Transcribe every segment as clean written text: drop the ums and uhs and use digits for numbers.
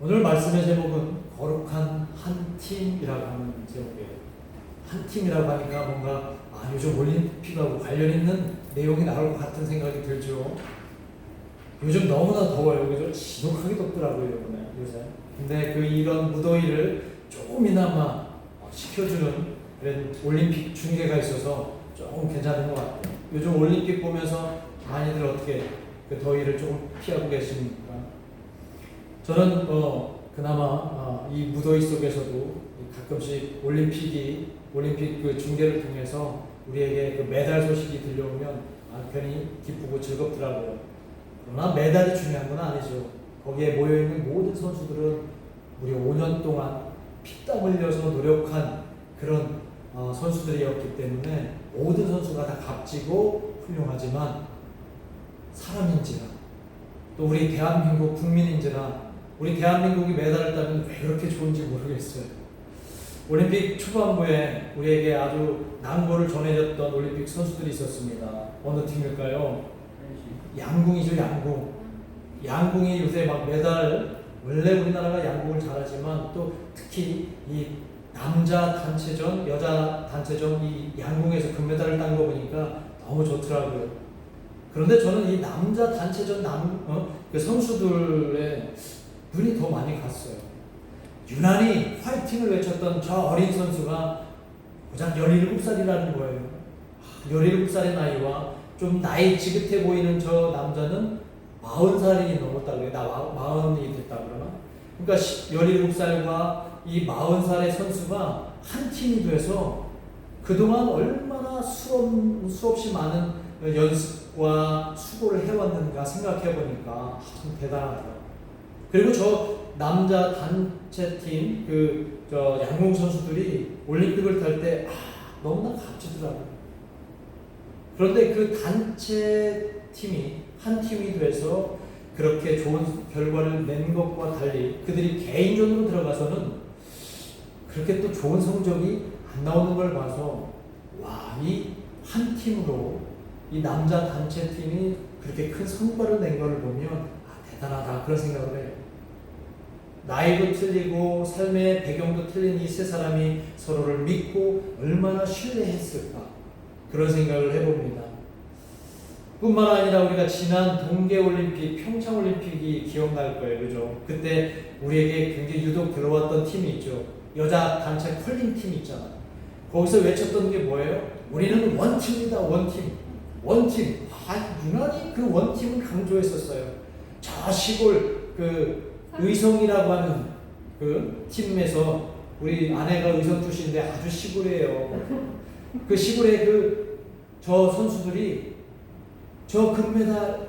오늘 말씀의 제목은 거룩한 한 팀이라고 하는 제목이에요. 한 팀이라고 하니까 뭔가 요즘 올림픽하고 관련 있는 내용이 나올 것 같은 생각이 들죠. 요즘 너무나 더워요. 그죠? 지독하게 덥더라고요, 이번에 요새. 근데 이런 무더위를 조금이나마 식혀주는 그런 올림픽 중계가 있어서 조금 괜찮은 것 같아요. 요즘 올림픽 보면서 많이들 어떻게 그 더위를 조금 피하고 계십니까? 저는 그나마 이 무더위 속에서도 가끔씩 올림픽 그 중계를 통해서 우리에게 그 메달 소식이 들려오면 괜히 기쁘고 즐겁더라고요. 그러나 메달이 중요한 건 아니죠. 거기에 모여있는 모든 선수들은 우리 5년 동안 피땀 흘려서 노력한 그런 선수들이었기 때문에 모든 선수가 다 값지고 훌륭하지만 사람인지라 또 우리 대한민국 국민인지라 우리 대한민국이 메달을 따면 왜 그렇게 좋은지 모르겠어요. 올림픽 초반부에 우리에게 아주 낭보를 전해줬던 올림픽 선수들이 있었습니다. 어느 팀일까요? 양궁이죠, 양궁. 양궁이 요새 막 메달, 원래 우리나라가 양궁을 잘하지만 또 특히 이 남자 단체전, 여자 단체전 이 양궁에서 금메달을 딴 거 보니까 너무 좋더라고요. 그런데 저는 이 남자 단체전 그 선수들의 눈이 더 많이 갔어요. 유난히 파이팅을 외쳤던 저 어린 선수가 고작 17살이라는 거예요. 17살의 나이와 좀 나이 지긋해 보이는 저 남자는 40살이 넘었다고 해요. 나 40이 됐다고 그러나? 그러니까 17살과 이 40살의 선수가 한 팀이 돼서 그동안 얼마나 수없이 많은 연습과 수고를 해왔는가 생각해 보니까 참 대단하더라고요. 그리고 저 남자 단체팀 저 양궁 선수들이 올림픽을 탈 때 너무나 값지더라고요. 그런데 그 단체 팀이 한 팀이 돼서 그렇게 좋은 결과를 낸 것과 달리 그들이 개인전으로 들어가서는 그렇게 또 좋은 성적이 안 나오는 걸 봐서 이 한 팀으로 이 남자 단체 팀이 그렇게 큰 성과를 낸 것을 보면 대단하다 그런 생각을 해요. 나이도 틀리고 삶의 배경도 틀린 이 세 사람이 서로를 믿고 얼마나 신뢰했을까 그런 생각을 해봅니다. 뿐만 아니라 우리가 지난 동계올림픽, 평창올림픽이 기억날 거예요. 그죠? 그때 우리에게 굉장히 유독 들어왔던 팀이 있죠. 여자 단체 컬링팀 있잖아요. 거기서 외쳤던 게 뭐예요? 우리는 원팀이다, 원팀. 원팀. 유난히 그 원팀을 강조했었어요. 저 시골 의성이라고 하는 그 팀에서 우리 아내가 의성 출신인데 아주 시골이에요. 그 시골에 저 선수들이 저 금메달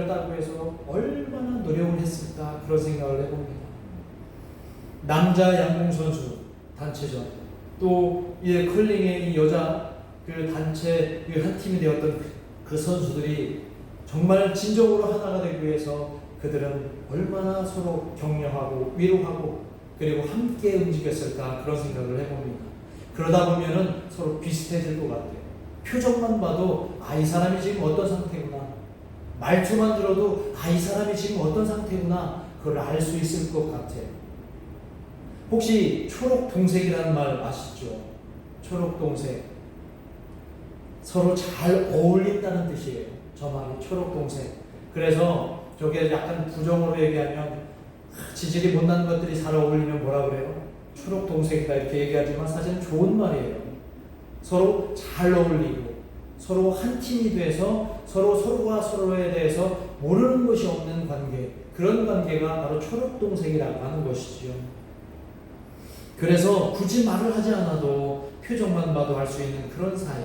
따고 해서 얼마나 노력을 했을까 그런 생각을 해봅니다. 남자 양궁 선수 단체전 또 이 컬링의 이 여자 단체 한 팀이 되었던 그 선수들이 정말 진정으로 하나가 되기 위해서 그들은 얼마나 서로 격려하고 위로하고 그리고 함께 움직였을까 그런 생각을 해봅니다. 그러다 보면은 서로 비슷해질 것 같아요. 표정만 봐도 이 사람이 지금 어떤 상태구나. 말투만 들어도 이 사람이 지금 어떤 상태구나. 그걸 알 수 있을 것 같아요. 혹시 초록동색이라는 말 아시죠? 초록동색. 서로 잘 어울린다는 뜻이에요. 저 말이 초록동색. 그래서 저게 약간 부정으로 얘기하면 지질이 못난 것들이 잘 어울리면 뭐라 그래요? 초록동색이다 이렇게 얘기하지만 사실은 좋은 말이에요. 서로 잘 어울리고 서로 한 팀이 돼서 서로가 서로에 대해서 모르는 것이 없는 관계, 그런 관계가 바로 초록동색이라고 하는 것이죠. 그래서 굳이 말을 하지 않아도 표정만 봐도 알 수 있는 그런 사이,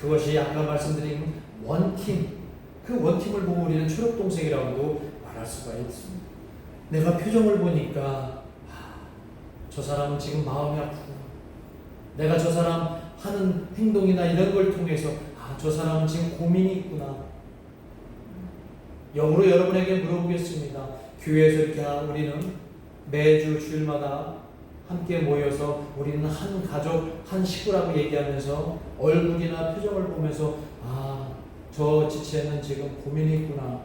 그것이 아까 말씀드린 원팀, 그 원팀을 보고 우리는 초록동색이라고도 말할 수가 있습니다. 내가 표정을 보니까 저 사람은 지금 마음이 아프구나. 내가 저 사람 하는 행동이나 이런 걸 통해서 저 사람은 지금 고민이 있구나. 역으로 여러분에게 물어보겠습니다. 교회에서 이렇게 우리는 매주 주일마다 함께 모여서 우리는 한 가족, 한 식구라고 얘기하면서 얼굴이나 표정을 보면서 저 지체는 지금 고민이 있구나.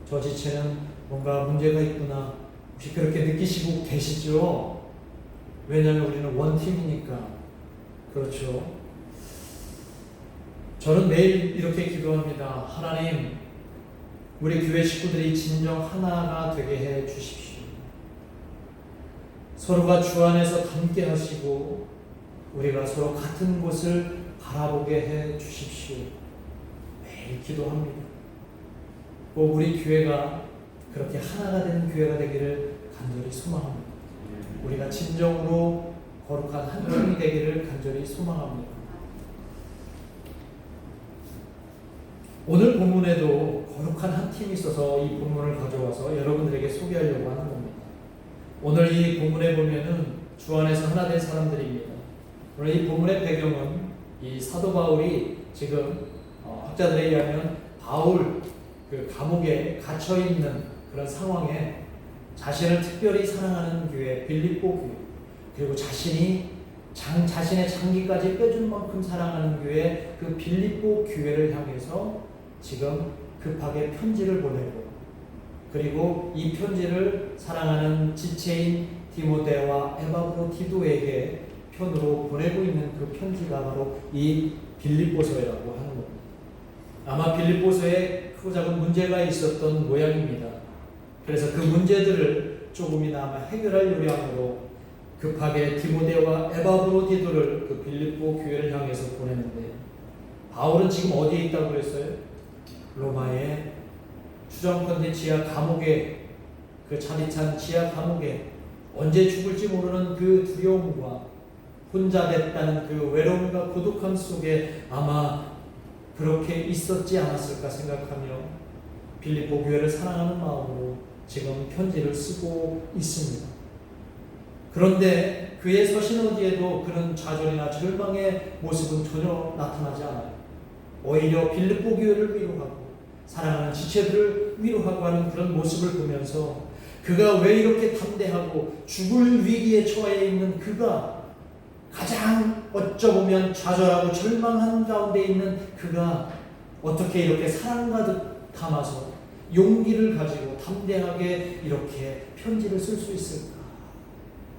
저 지체는 뭔가 문제가 있구나. 혹시 그렇게 느끼시고 계시죠? 왜냐하면 우리는 원팀이니까. 그렇죠. 저는 매일 이렇게 기도합니다. 하나님, 우리 교회 식구들이 진정 하나가 되게 해 주십시오. 서로가 주 안에서 함께 하시고 우리가 서로 같은 곳을 바라보게 해 주십시오. 매일 기도합니다. 꼭 우리 교회가 그렇게 하나가 되는 교회가 되기를 간절히 소망합니다. 우리가 진정으로 거룩한 한 팀이 되기를 간절히 소망합니다. 오늘 본문에도 거룩한 한 팀이 있어서 이 본문을 가져와서 여러분들에게 소개하려고 하는 겁니다. 오늘 이 본문에 보면은 주 안에서 하나 된 사람들입니다. 오늘 이 본문의 배경은 이 사도 바울이 지금 학자들에 의하면 바울 그 감옥에 갇혀 있는 그런 상황에 자신을 특별히 사랑하는 교회 빌립보 교회, 그리고 자신의 장기까지 빼준 만큼 사랑하는 교회 그 빌립보 교회를 향해서 지금 급하게 편지를 보내고, 그리고 이 편지를 사랑하는 지체인 디모데와 에바브로디도에게 편으로 보내고 있는 그 편지가 바로 이 빌립보서라고 하는 겁니다. 아마 빌립보서에 크고 작은 문제가 있었던 모양입니다. 그래서 그 문제들을 조금이나마 해결할 요량으로 급하게 디모데와 에바브로디도를 그 빌립보 교회를 향해서 보내는데, 바울은 지금 어디에 있다고 그랬어요? 로마의 추정컨대 지하 감옥에, 그 차디찬 지하 감옥에 언제 죽을지 모르는 그 두려움과 혼자 됐다는 그 외로움과 고독함 속에 아마 그렇게 있었지 않았을까 생각하며 빌립보 교회를 사랑하는 마음으로 지금 편지를 쓰고 있습니다. 그런데 그의 서신 어디에도 그런 좌절이나 절망의 모습은 전혀 나타나지 않아요. 오히려 빌립보 교회를 위로하고 사랑하는 지체들을 위로하고 하는 그런 모습을 보면서 그가 왜 이렇게 담대하고 죽을 위기에 처해 있는 그가, 가장 어쩌보면 좌절하고 절망한 가운데 있는 그가 어떻게 이렇게 사랑 가득 담아서 용기를 가지고 담대하게 이렇게 편지를 쓸 수 있을까?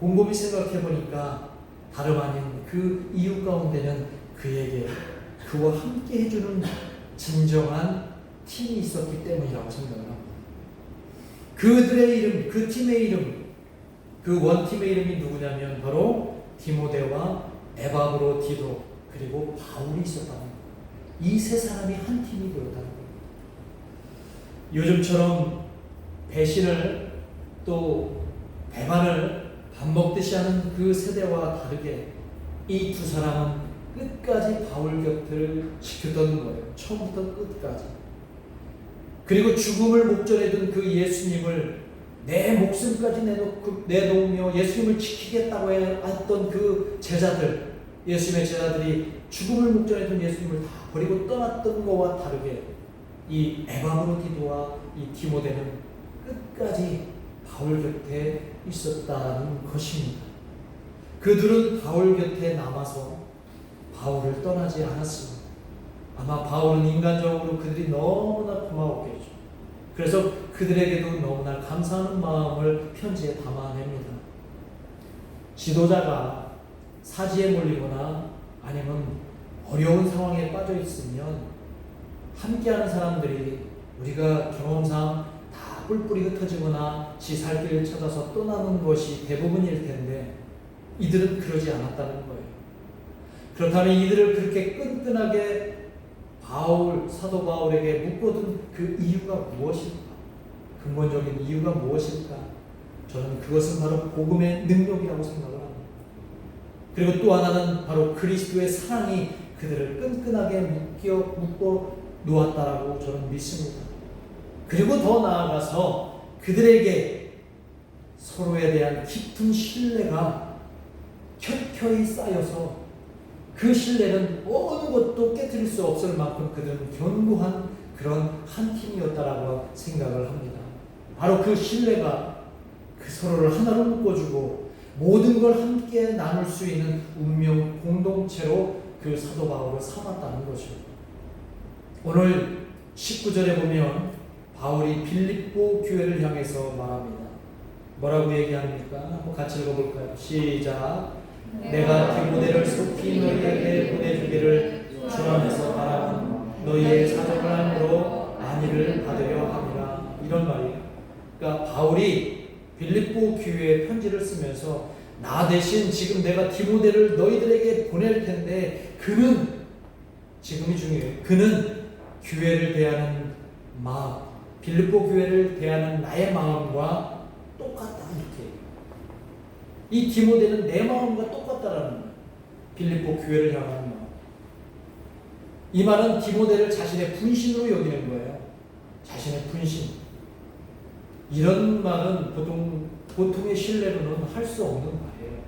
곰곰이 생각해 보니까 다름 아닌 그 이유 가운데는 그에게 그와 함께 해주는 진정한 팀이 있었기 때문이라고 생각을 합니다. 그들의 이름, 그 팀의 이름, 그 원팀의 이름이 누구냐면 바로 디모데와 에바브로디도 그리고 바울이 있었다는 거예요. 이 세 사람이 한 팀이 되었다는 거예요. 요즘처럼 배신을 또 배반을 밥 먹듯이 하는 그 세대와 다르게 이 두 사람은 끝까지 바울 곁을 지켰던 거예요. 처음부터 끝까지. 그리고 죽음을 목전에 둔 그 예수님을 내 목숨까지 내놓으며 예수님을 지키겠다고 했던 그 제자들, 예수님의 제자들이 죽음을 목전에 둔 예수님을 다 버리고 떠났던 것과 다르게 이 에바브로디도와 이 디모데는 끝까지 바울 곁에 있었다는 것입니다. 그들은 바울 곁에 남아서 바울을 떠나지 않았습니다. 아마 바울은 인간적으로 그들이 너무나 고마웠겠죠. 그래서 그들에게도 너무나 감사하는 마음을 편지에 담아냅니다. 지도자가 사지에 몰리거나 아니면 어려운 상황에 빠져 있으면 함께하는 사람들이 우리가 경험상 다 뿔뿔이 흩어지거나 지 살 길을 찾아서 떠나는 것이 대부분일 텐데 이들은 그러지 않았다는 거예요. 그렇다면 이들을 그렇게 끈끈하게 사도 바울에게 묶어둔 그 이유가 무엇일까? 근본적인 이유가 무엇일까? 저는 그것은 바로 복음의 능력이라고 생각을 합니다. 그리고 또 하나는 바로 그리스도의 사랑이 그들을 끈끈하게 묶어 놓았다라고 저는 믿습니다. 그리고 더 나아가서 그들에게 서로에 대한 깊은 신뢰가 켜켜이 쌓여서 그 신뢰는 어느 것도 깨뜨릴 수 없을 만큼 그들은 견고한 그런 한 팀이었다라고 생각을 합니다. 바로 그 신뢰가 그 서로를 하나로 묶어주고 모든 걸 함께 나눌 수 있는 운명 공동체로 그 사도 바울을 삼았다는 거죠. 오늘 19절에 보면 바울이 빌립보 교회를 향해서 말합니다. 뭐라고 얘기합니까? 한번 같이 읽어볼까요? 시작. 내가 디모데를 속히 너희에게 보내주기를 주 안에서 바라는 너희의 사정을 알므로 안위를 받으려 함이라. 이런 말이에요. 그러니까 바울이 빌립보 교회에 편지를 쓰면서 나 대신 지금 내가 디모데를 너희들에게 보낼 텐데 그는, 지금이 중요해요, 그는 교회를 대하는 마음, 빌립보 교회를 대하는 나의 마음과 똑같다, 이렇게. 이 디모데는 내 마음과 똑같다라는 거예요. 빌립보 교회를 향하는 마음. 이 말은 디모데를 자신의 분신으로 여기는 거예요. 자신의 분신. 이런 말은 보통의 신뢰로는 할 수 없는 말이에요.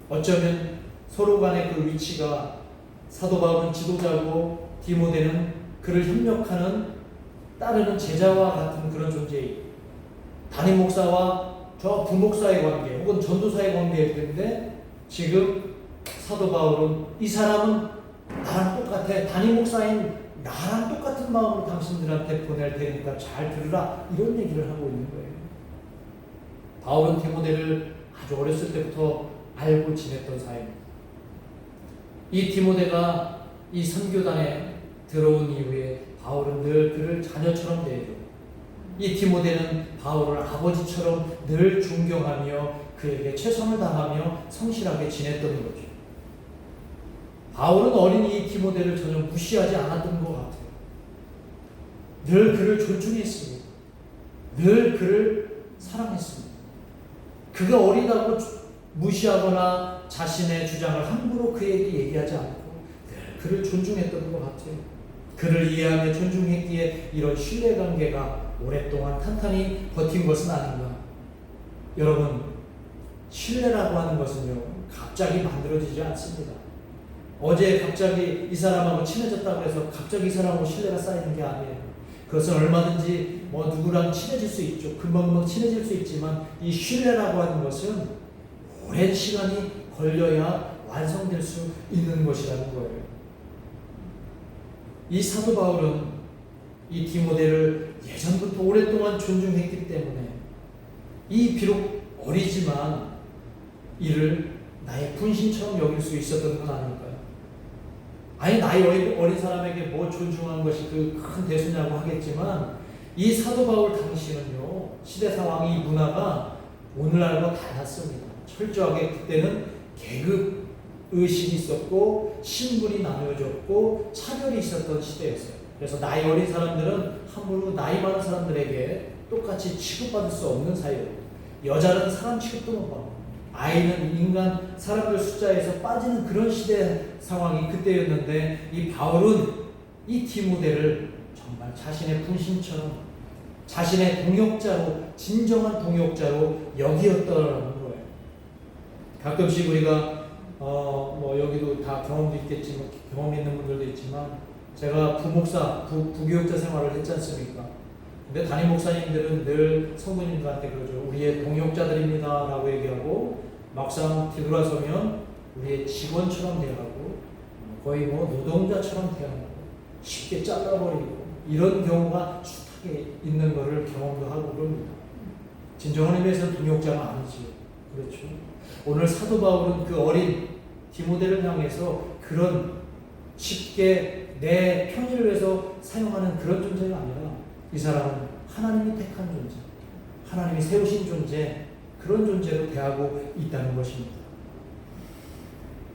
어쩌면 서로 간의 그 위치가, 사도 바울은 지도자고 디모데는 그를 협력하는, 따르는 제자와 같은 그런 존재예요. 담임 목사와 저 부목사의 관계 혹은 전도사의 관계일 텐데 지금 사도 바울은 이 사람은 나랑 똑같아, 담임 목사인 나랑 똑같은 마음으로 당신들한테 보낼 테니까 잘 들으라, 이런 얘기를 하고 있는 거예요. 바울은 디모데를 아주 어렸을 때부터 알고 지냈던 사이입니다. 이 디모데가 이 선교단에 들어온 이후에 바울은 늘 그를 자녀처럼 대해줘. 이 디모데는 바울을 아버지처럼 늘 존경하며 그에게 최선을 다하며 성실하게 지냈던 거죠. 바울은 어린 이 디모데를 전혀 무시하지 않았던 것 같아요. 늘 그를 존중했습니다. 늘 그를 사랑했습니다. 그가 어리다고 무시하거나 자신의 주장을 함부로 그에게 얘기하지 않고 늘 그를 존중했던 것 같아요. 그를 이해하며 존중했기에 이런 신뢰관계가 오랫동안 탄탄히 버틴 것은 아닌가. 여러분, 신뢰라고 하는 것은요, 갑자기 만들어지지 않습니다. 어제 갑자기 이 사람하고 친해졌다고 해서 갑자기 이 사람하고 신뢰가 쌓이는 게 아니에요. 그것은 얼마든지 누구랑 친해질 수 있죠. 금방 친해질 수 있지만 이 신뢰라고 하는 것은 오랜 시간이 걸려야 완성될 수 있는 것이라는 거예요. 이 사도 바울은 이 디모데를 예전부터 오랫동안 존중했기 때문에 이 비록 어리지만 이를 나의 분신처럼 여길 수 있었던 건 아닐까요? 아니, 나이 어린 사람에게 뭐 존중한 것이 그 큰 대수냐고 하겠지만 이 사도 바울 당시는요, 시대 상황이, 문화가 오늘날과 달랐습니다. 철저하게 그때는 계급 의식이 있었고 신분이 나누어졌고 차별이 있었던 시대였어요. 그래서 나이 어린 사람들은 함부로 나이 많은 사람들에게 똑같이 취급받을 수 없는 사이예요. 여자는 사람 취급도 못 받고 아이는 인간, 사람들 숫자에서 빠지는 그런 시대 상황이 그때였는데 이 바울은 이 디모데를 정말 자신의 분신처럼, 자신의 동역자로, 진정한 동역자로 여기었더라는 거예요. 가끔씩 우리가 여기도 다 경험도 있겠지만, 경험 있는 분들도 있지만, 제가 부목사, 부교육자 생활을 했지 않습니까? 근데 담임 목사님들은 늘 성도님들한테 그러죠. 우리의 동역자들입니다 라고 얘기하고, 막상 뒤돌아서면 우리의 직원처럼 대하고 거의 노동자처럼 대하고 쉽게 잘라버리고 이런 경우가 숱하게 있는 것을 경험도 하고 그럽니다. 진정한 의미에서는 동역자가 아니지요. 그렇죠. 오늘 사도 바울은 그 어린 디모데를 향해서 그런 쉽게 내 편의를 위해서 사용하는 그런 존재가 아니라 이 사람은 하나님이 택한 존재, 하나님이 세우신 존재, 그런 존재로 대하고 있다는 것입니다.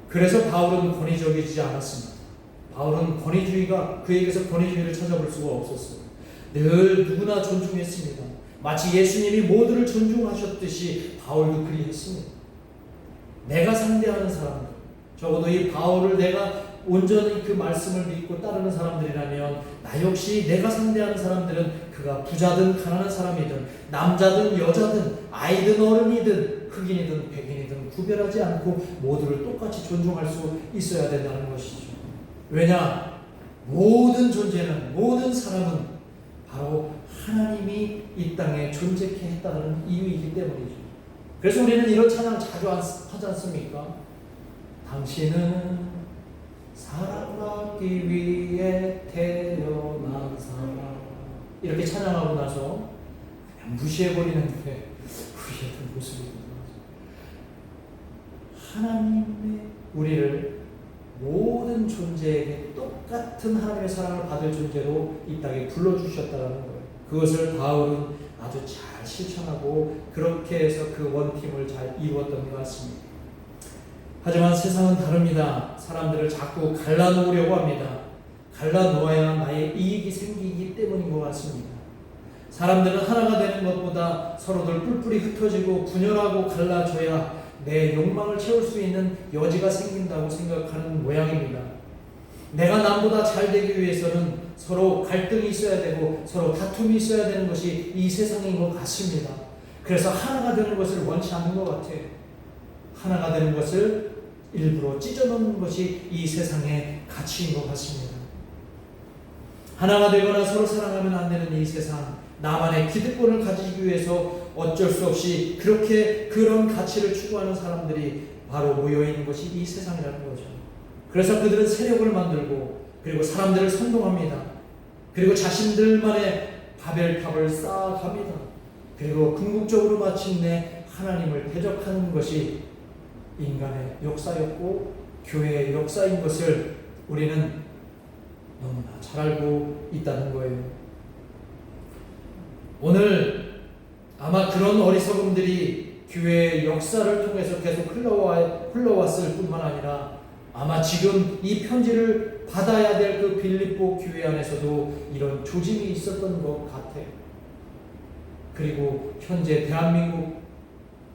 그래서 바울은 권위적이지 않았습니다. 바울은 그에게서 권위주의를 찾아볼 수가 없었어요. 늘 누구나 존중했습니다. 마치 예수님이 모두를 존중하셨듯이 바울도 그리했습니다. 내가 상대하는 사람들, 적어도 이 바울을 내가 온전히 그 말씀을 믿고 따르는 사람들이라면 나 역시 내가 상대하는 사람들은 그가 부자든 가난한 사람이든 남자든 여자든 아이든 어른이든 흑인이든 백인이든 구별하지 않고 모두를 똑같이 존중할 수 있어야 된다는 것이죠. 왜냐? 모든 존재는, 모든 사람은 바로 하나님이 이 땅에 존재케 했다는 이유이기 때문이죠. 그래서 우리는 이런 찬양 자주 하지 않습니까? 당신은 사랑받기 위해 태어난 사람, 이렇게 찬양하고 나서 그냥 무시해버리는데 같은 모습이거든요. 하나님의 우리를 모든 존재에게 똑같은 하나님의 사랑을 받을 존재로 이 땅에 불러주셨다는 거예요. 그것을 바울은 아주 잘 실천하고 그렇게 해서 그 원팀을 잘 이루었던 것 같습니다. 하지만 세상은 다릅니다. 사람들을 자꾸 갈라놓으려고 합니다. 갈라놓아야 나의 이익이 생기기 때문인 것 같습니다. 사람들은 하나가 되는 것보다 서로들 뿔뿔이 흩어지고 분열하고 갈라져야 내 욕망을 채울 수 있는 여지가 생긴다고 생각하는 모양입니다. 내가 남보다 잘 되기 위해서는 서로 갈등이 있어야 되고 서로 다툼이 있어야 되는 것이 이 세상인 것 같습니다. 그래서 하나가 되는 것을 원치 않는 것 같아요. 하나가 되는 것을 일부러 찢어놓는 것이 이 세상의 가치인 것 같습니다. 하나가 되거나 서로 사랑하면 안 되는 이 세상, 나만의 기득권을 가지기 위해서 어쩔 수 없이 그렇게 그런 가치를 추구하는 사람들이 바로 모여있는 것이 이 세상이라는 거죠. 그래서 그들은 세력을 만들고 그리고 사람들을 선동합니다. 그리고 자신들만의 바벨탑을 쌓아갑니다. 그리고 궁극적으로 마침내 하나님을 대적하는 것이 인간의 역사였고 교회의 역사인 것을 우리는 너무나 잘 알고 있다는 거예요. 오늘 아마 그런 어리석음들이 교회의 역사를 통해서 계속 흘러왔을 뿐만 아니라 아마 지금 이 편지를 받아야 될 그 빌립보 교회 안에서도 이런 조짐이 있었던 것 같아요. 그리고 현재 대한민국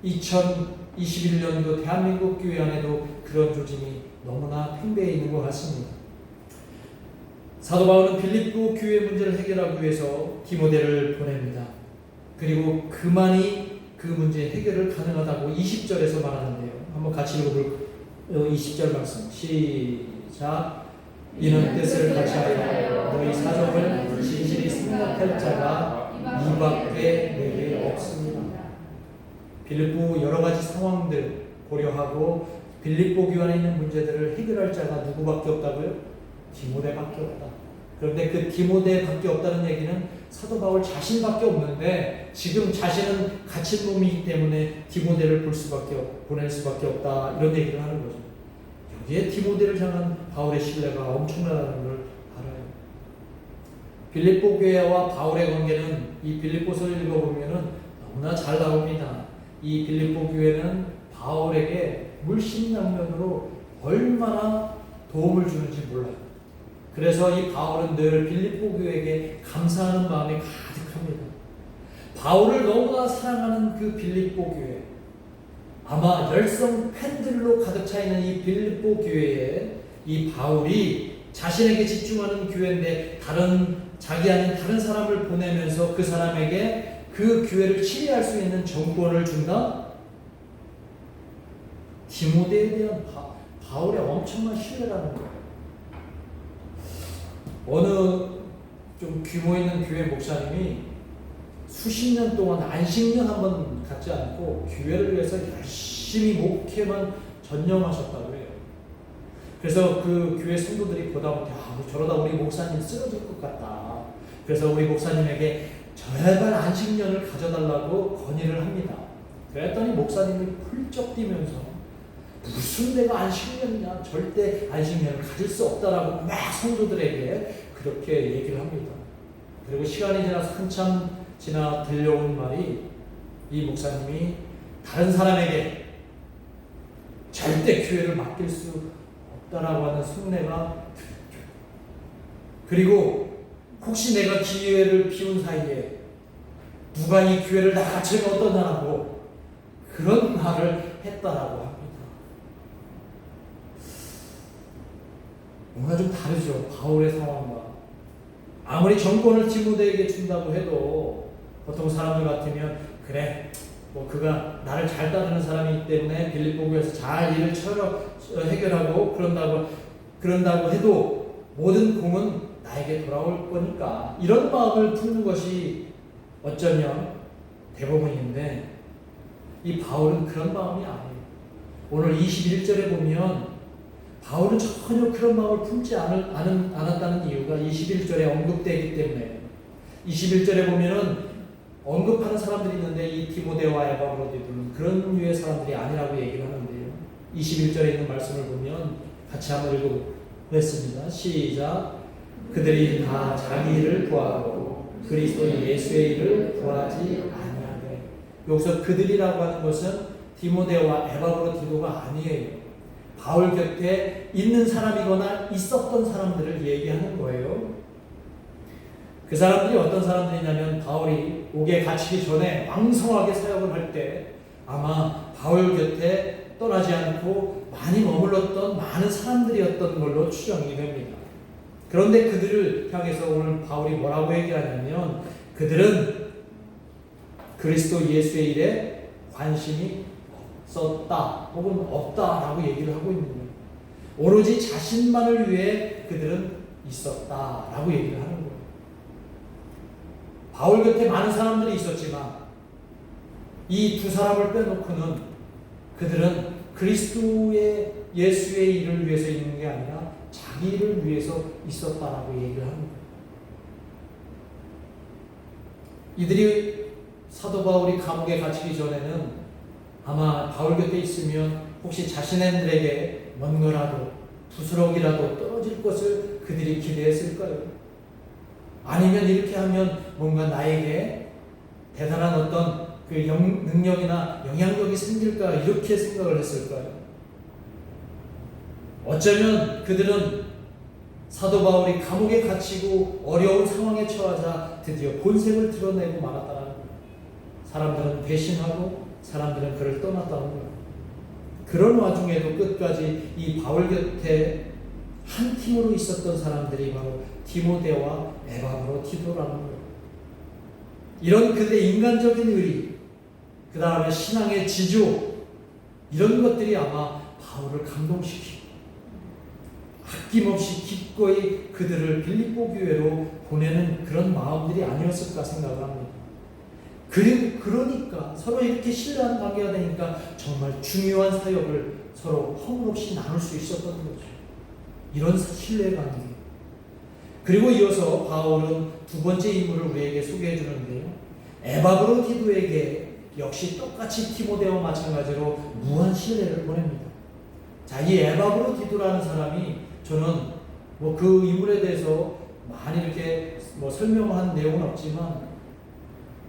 2021년도 대한민국 교회 안에도 그런 조짐이 너무나 팽배해 있는 것 같습니다. 사도 바울은 빌립보 교회 문제를 해결하기 위해서 디모데를 보냅니다. 그리고 그만이 그 문제 해결을 가능하다고 20절에서 말하는데요. 한번 같이 읽어볼까요? 20절 말씀 시작. 이는 뜻을 같이 하여 너희 사정을 진실히 생각할 자가 이밖에 내게 없습니다. 빌립보 여러 가지 상황들 고려하고 빌립보 교회 안에 있는 문제들을 해결할 자가 누구밖에 없다고요? 디모데밖에 없다. 그런데 그 디모데밖에 없다는 얘기는 사도 바울 자신밖에 없는데 지금 자신은 갇힌 몸이기 때문에 디모데를 보낼 수밖에 없다, 이런 얘기를 하는 거죠. 여기에 디모데를 향한 바울의 신뢰가 엄청나다는 걸 알아요. 빌립보 교회와 바울의 관계는 이 빌립보서를 읽어보면 너무나 잘 나옵니다. 이 빌립보 교회는 바울에게 물심양면으로 얼마나 도움을 주는지 몰라요. 그래서 이 바울은 늘 빌립보 교회에게 감사하는 마음이 가득합니다. 바울을 너무나 사랑하는 그 빌립보 교회, 아마 열성 팬들로 가득 차 있는 이 빌립보 교회에 이 바울이 자신에게 집중하는 교회인데 자기 아닌 다른 사람을 보내면서 그 사람에게 그 교회를 치리할 수 있는 정권을 준다? 디모데에 대한 바울의 엄청난 신뢰라는 거예요. 어느 좀 규모 있는 교회 목사님이 수십 년 동안 안식년 한번 갖지 않고 교회를 위해서 열심히 목회만 전념하셨다고 해요. 그래서 그 교회 성도들이 보다 못해 저러다 우리 목사님 쓰러질 것 같다. 그래서 우리 목사님에게 제발 안식년을 가져달라고 건의를 합니다. 그랬더니 목사님이 훌쩍 뛰면서 무슨 내가 안식년이냐, 절대 안식년을 가질 수 없다라고 막 성도들에게 그렇게 얘기를 합니다. 그리고 시간이 지나서 한참 지나 들려온 말이 이 목사님이 다른 사람에게 절대 교회를 맡길 수 없다라고 하는 속내가 들렸죠. 그리고 혹시 내가 기회를 비운 사이에 누가 이 교회를 나가치면 어떠냐고 그런 말을 했다라고 합니다. 뭔가 좀 다르죠. 바울의 상황과. 아무리 정권을 디모데에게 준다고 해도 보통 사람들 같으면 그래 뭐 그가 나를 잘 따르는 사람이기 때문에 빌립보 교회에서 잘 일을 해결하고 그런다고 해도 모든 공은 나에게 돌아올 거니까 이런 마음을 품는 것이 어쩌면 대부분인데 이 바울은 그런 마음이 아니에요. 오늘 21절에 보면 바울은 전혀 그런 마음을 품지 않았다는 이유가 21절에 언급되기 때문에 21절에 보면은 언급하는 사람들이 있는데 이 디모데와 에바브로디도는 그런 류의 사람들이 아니라고 얘기를 하는데요. 21절에 있는 말씀을 보면 같이 한번 읽어보겠습니다. 시작. 그들이 다 자기 일을 구하고 그리스도 예수의 일을 구하지 아니하되. 여기서 그들이라고 하는 것은 디모데와 에바브로디도가 아니에요. 바울 곁에 있는 사람이거나 있었던 사람들을 얘기하는 거예요. 그 사람들이 어떤 사람들이냐면 바울이 옥에 갇히기 전에 왕성하게 사역을 할 때 아마 바울 곁에 떠나지 않고 많이 머물렀던 많은 사람들이었던 걸로 추정이 됩니다. 그런데 그들을 향해서 오늘 바울이 뭐라고 얘기하냐면 그들은 그리스도 예수의 일에 관심이 없었다 혹은 없다라고 얘기를 하고 있는 거예요. 오로지 자신만을 위해 그들은 있었다라고 얘기를 하는 거예요. 바울 곁에 많은 사람들이 있었지만 이 두 사람을 빼놓고는 그들은 그리스도의 예수의 일을 위해서 있는 게 아니라 자기 일을 위해서 있었다라고 얘기를 하는 거예요. 이들이 사도 바울이 감옥에 갇히기 전에는 아마 바울 곁에 있으면 혹시 자신들에게 뭔가라도 부스럭이라도 떨어질 것을 그들이 기대했을까요? 아니면 이렇게 하면 뭔가 나에게 대단한 어떤 그 능력이나 영향력이 생길까 이렇게 생각을 했을까요? 어쩌면 그들은 사도 바울이 감옥에 갇히고 어려운 상황에 처하자 드디어 본색을 드러내고 말았다는 거예요. 사람들은 배신하고 사람들은 그를 떠났다는 거예요. 그런 와중에도 끝까지 이 바울 곁에 한 팀으로 있었던 사람들이 바로 디모데와 에바브로디도라는 거예요. 이런 그들의 인간적인 의리, 그 다음에 신앙의 지조, 이런 것들이 아마 바울을 감동시키고 아낌없이 기꺼이 그들을 빌립보 교회로 보내는 그런 마음들이 아니었을까 생각을 합니다. 그러니까 서로 이렇게 신뢰하는 관계가 되니까 정말 중요한 사역을 서로 허물없이 나눌 수 있었던 거죠. 이런 신뢰의 관계. 그리고 이어서 바울은 두 번째 인물을 우리에게 소개해 주는데요. 에바브로디도에게 역시 똑같이 디모데와 마찬가지로 무한 신뢰를 보냅니다. 자, 이 에바브로디도라는 사람이 저는 뭐 그 인물에 대해서 많이 이렇게 설명한 내용은 없지만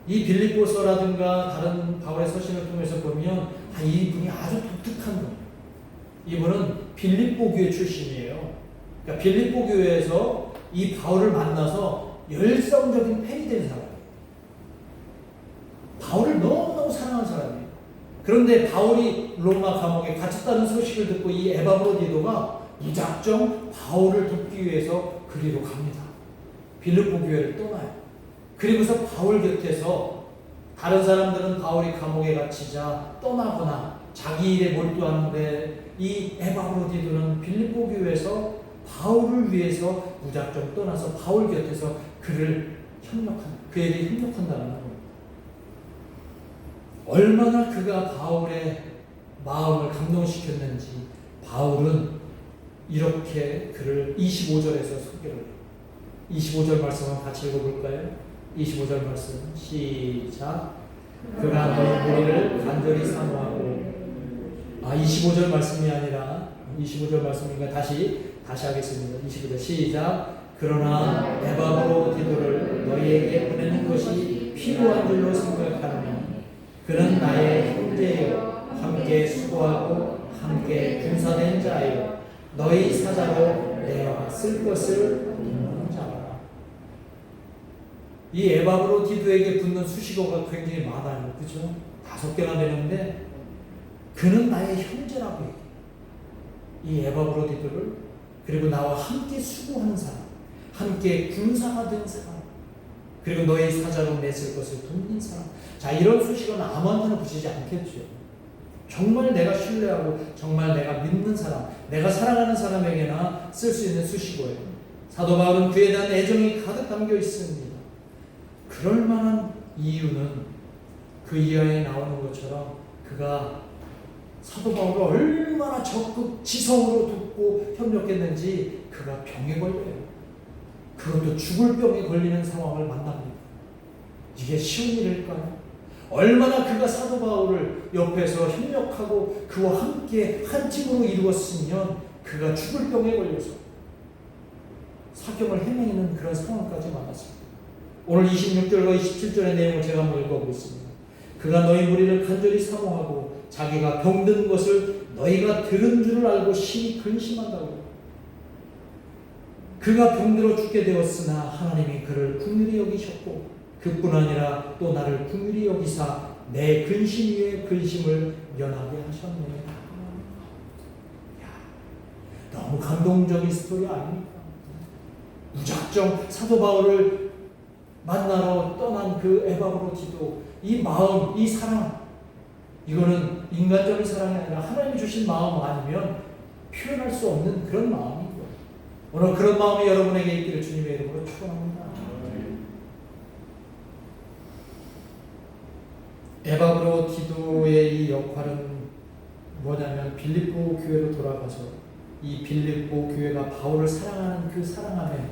이 빌립보서라든가 다른 바울의 서신을 통해서 보면 이분이 아주 독특한 거예요. 이분은 빌립보 교회 출신이에요. 그러니까 빌립보 교회에서 이 바울을 만나서 열성적인 팬이 된 사람이에요. 바울을 너무너무 사랑하는 사람이에요. 그런데 바울이 로마 감옥에 갇혔다는 소식을 듣고 이 에바브로디도가 무작정 바울을 돕기 위해서 그리로 갑니다. 빌립보 교회를 떠나요. 그리고서 바울 곁에서 다른 사람들은 바울이 감옥에 갇히자 떠나거나 자기 일에 몰두하는데 이 에바브로디도는 빌립보 교회에서 바울을 위해서 무작정 떠나서 바울 곁에서 그에게 협력한다는 거예요. 얼마나 그가 바울의 마음을 감동시켰는지 바울은 이렇게 그를 25절에서 소개를 해요. 25절 말씀 한번 같이 읽어볼까요? 25절 말씀 시작. 그가 너희 무리를 간절히 사모하고 25절 말씀이 아니라 25절 말씀이니까 다시 하겠습니다. 25절 시작. 그러나 에바브로디도를 너희에게 보내는 것이 필요한 줄로 생각하노니 그는 나의 형제요 함께 수고하고 함께 군사된 자요 너희 사자로 내가 쓸 것을 믿는 자라. 이 에바브로디도에게 붙는 수식어가 굉장히 많아요. 그죠? 5개나 되는데 그는 나의 형제라고 얘기해요. 이 에바브로디도를 그리고 나와 함께 수고하는 사람, 함께 군사가 된 사람, 그리고 너희 사자로 맺을 것을 돕는 사람. 자, 이런 수식어는 아무한테나 붙이지 않겠죠. 정말 내가 신뢰하고 정말 내가 믿는 사람, 내가 사랑하는 사람에게나 쓸 수 있는 수식어예요. 사도 바울은 그에 대한 애정이 가득 담겨 있습니다. 그럴 만한 이유는 그 이하에 나오는 것처럼 그가 사도 바울을 얼마나 적극 지성으로 돕고 협력했는지 그가 병에 걸려요. 그것도 죽을 병에 걸리는 상황을 만납니다. 이게 쉬운 일일까요? 얼마나 그가 사도 바울을 옆에서 협력하고 그와 함께 한 팀으로 이루었으면 그가 죽을 병에 걸려서 사경을 헤매는 그런 상황까지 만났습니다. 오늘 26절과 27절의 내용을 제가 한번 읽어보겠습니다. 그가 너희 무리를 간절히 사모하고 자기가 병든 것을 너희가 들은 줄을 알고 심히 근심한다고. 그가 병들어 죽게 되었으나 하나님이 그를 긍휼히 여기셨고 그뿐 아니라 또 나를 긍휼히 여기사 내 근심 위에 근심을 면하게 하셨네. 너무 감동적인 스토리 아닙니까? 무작정 사도 바울을 만나러 떠난 그 에바브로디도 이 마음, 이 사랑, 이거는 인간적인 사랑이 아니라 하나님이 주신 마음 아니면 표현할 수 없는 그런 마음이고요. 오늘 그런 마음이 여러분에게 있기를 주님의 이름으로 축원합니다. 에바브로디도의 이 역할은 뭐냐면 빌립보 교회로 돌아가서 이 빌립보 교회가 바울을 사랑하는 그 사랑함에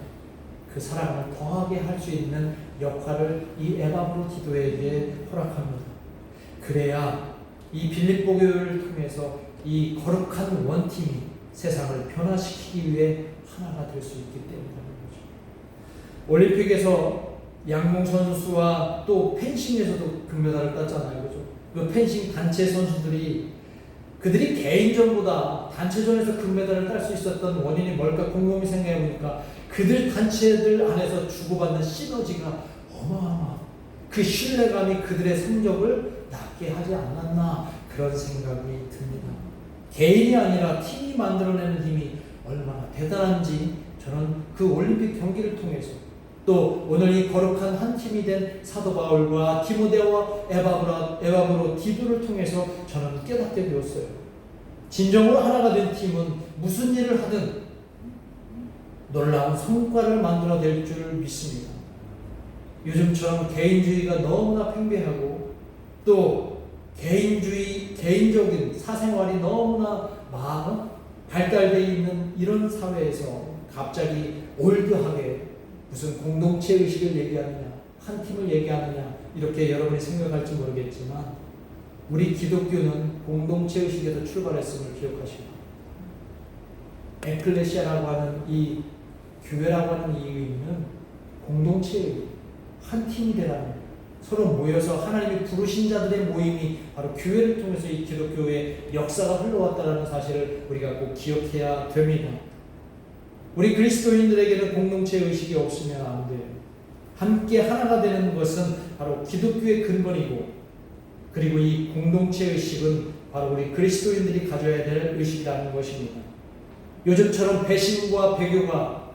그 사랑을 더하게 할 수 있는 역할을 이 에바브로디도에게 허락합니다. 그래야 이 빌립보 교회를 통해서 이 거룩한 원팀이 세상을 변화시키기 위해 하나가 될 수 있기 때문이라는 거죠. 올림픽에서 양궁 선수와 또 펜싱에서도 금메달을 땄잖아요. 그죠? 그 펜싱 단체 선수들이 그들이 개인전보다 단체전에서 금메달을 딸 수 있었던 원인이 뭘까 곰곰이 생각해 보니까 그들 단체들 안에서 주고받는 시너지가 어마어마. 그 신뢰감이 그들의 성적을 낮게 하지 않았나 그런 생각이 듭니다. 개인이 아니라 팀이 만들어내는 힘이 얼마나 대단한지 저는 그 올림픽 경기를 통해서 또 오늘 이 거룩한 한 팀이 된 사도 바울과 디모데와 에바브로디도를 통해서 저는 깨닫게 되었어요. 진정으로 하나가 된 팀은 무슨 일을 하든 놀라운 성과를 만들어낼 줄 믿습니다. 요즘처럼 개인주의가 너무나 팽배하고 또 개인적인 사생활이 너무나 발달되어 있는 이런 사회에서 갑자기 올드하게 무슨 공동체 의식을 얘기하느냐, 한 팀을 얘기하느냐 이렇게 여러분이 생각할지 모르겠지만 우리 기독교는 공동체 의식에서 출발했음을 기억하시고 에클레시아라고 하는 이 교회라고 하는 이 의미는 공동체의 한 팀이 되라는 서로 모여서 하나님이 부르신 자들의 모임이 바로 교회를 통해서 이 기독교의 역사가 흘러왔다는 사실을 우리가 꼭 기억해야 됩니다. 우리 그리스도인들에게는 공동체 의식이 없으면 안 돼요. 함께 하나가 되는 것은 바로 기독교의 근본이고 그리고 이 공동체 의식은 바로 우리 그리스도인들이 가져야 될 의식이라는 것입니다. 요즘처럼 배신과 배교가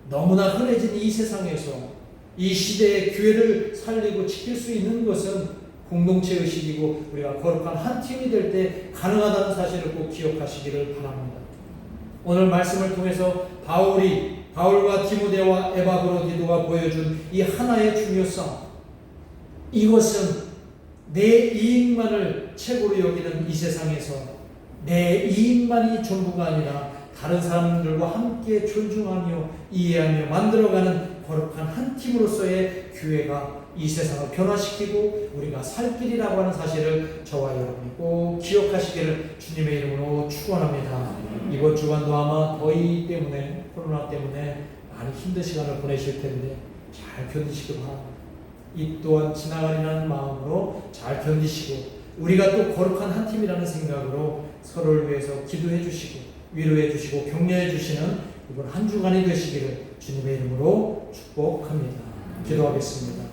너무나 흔해진 이 세상에서 이 시대의 교회를 살리고 지킬 수 있는 것은 공동체 의식이고 우리가 거룩한 한 팀이 될 때 가능하다는 사실을 꼭 기억하시기를 바랍니다. 오늘 말씀을 통해서 바울과 디모데와 에바브로디도가 보여준 이 하나의 중요성, 이것은 내 이익만을 최고로 여기는 이 세상에서 내 이익만이 전부가 아니라 다른 사람들과 함께 존중하며 이해하며 만들어가는 거룩한 한 팀으로서의 교회가 이 세상을 변화시키고 우리가 살 길이라고 하는 사실을 저와 여러분이 꼭 기억하시기를 주님의 이름으로 축원합니다. 이번 주간도 아마 더위 때문에 코로나 때문에 많이 힘든 시간을 보내실 텐데 잘 견디시기 바랍니다. 이 또한 지나가리라는 마음으로 잘 견디시고 우리가 또 거룩한 한 팀이라는 생각으로 서로를 위해서 기도해 주시고 위로해 주시고 격려해 주시는 이번 한 주간이 되시기를 주님의 이름으로 축복합니다. 기도하겠습니다.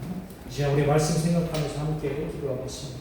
이제 우리 말씀 생각하면서 함께 기도하겠습니다.